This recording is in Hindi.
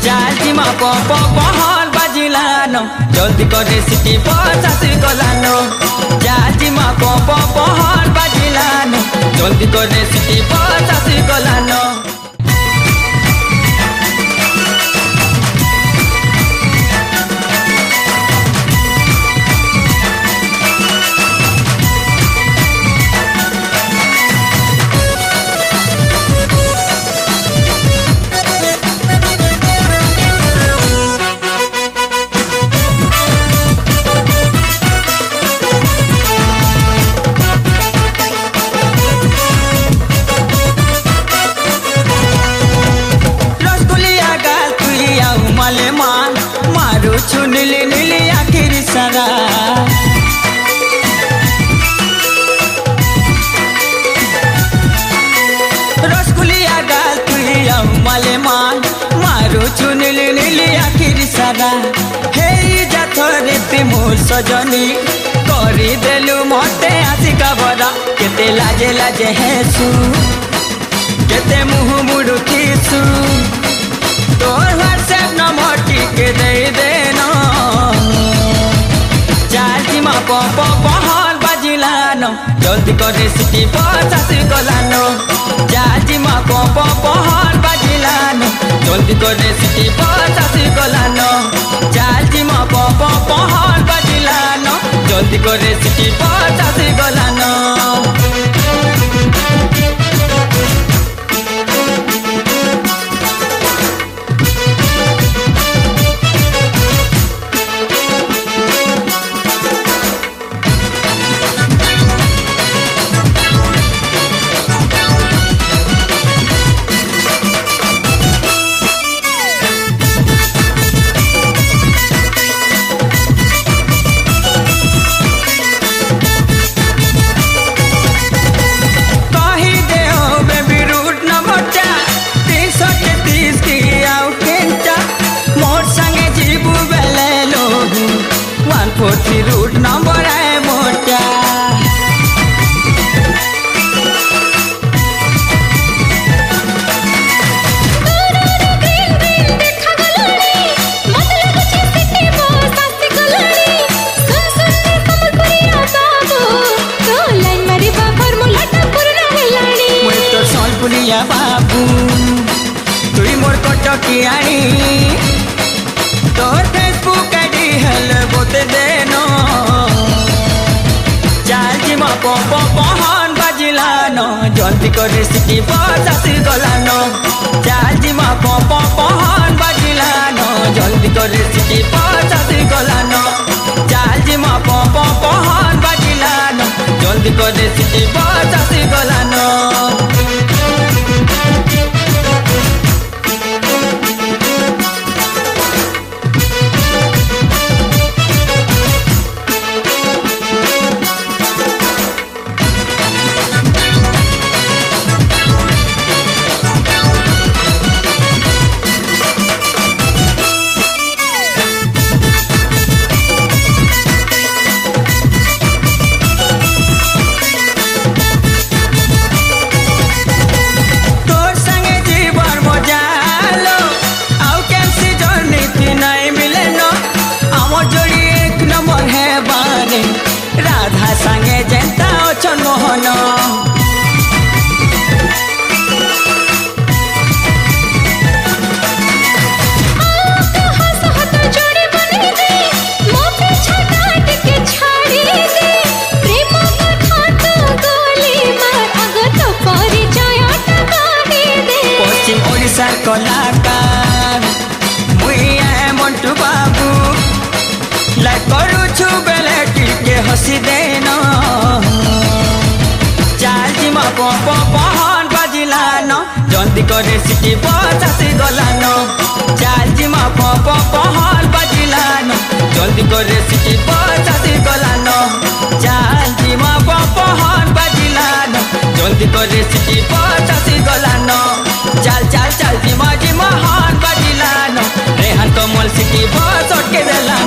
चालची मा पहल बाजिलानो जल्दी करे सिटी पचासी गलानो चालची मा पहल बाजिलानो जल्दी करे सिटी पचासी गलानो मारू छु नीली नीली आखिर सारा रसगुलिया गाल तुलिया माले मान मारू छु नीली नीली आखिर सारा हे जाथरे ते मोर सजनी करी देलु मते आशिका भरा केते लाजे लाजे हेसु केते मुह मुडु किसु तोर व्हाट्सएप नंबर के दे देना चालची मा पहल बाजिलानो जल्दी करे सिटी पचासी गलानो चालची मा पहल बाजिलानो जल्दी करे सिटी पचासी गलानो चालची मा पहल बाजिलानो जल्दी करे सिटी पचासी गलानो फोर्टी रूट नंबर है मोटा बाबू तुई मोर कटकी आनी तोर फेसबुक आईडी हेल बोते देनो चालची मा पहल बाजिलानो जल्दी करे सिटी पचासी गलानो चालची मा पहल बाजिलानो जल्दी करे सिटी पचासी गलानो चालची मा पहल बाजिलानो जल्दी करे सिटी पचासी गलानो राधा संगे जनता ओछन मोहन पश्चिम ओडिशा कलाकार मुई मंटू बाबू लाइक करू छु बेले टिके हसी देना चालची मा पहल बाजिलानो जल्दी करे सिटी पचासी गलानो चालची मा पहल बाजिलानो जल्दी करे सिटी पचासी गलानो चालची मा पहल बाजिलानो जल्दी करे सिटी पचासी गलानो चाल चाल चाल जिमा जिमा हान बाजिलानो रेहान कमल सिटी बस के बेला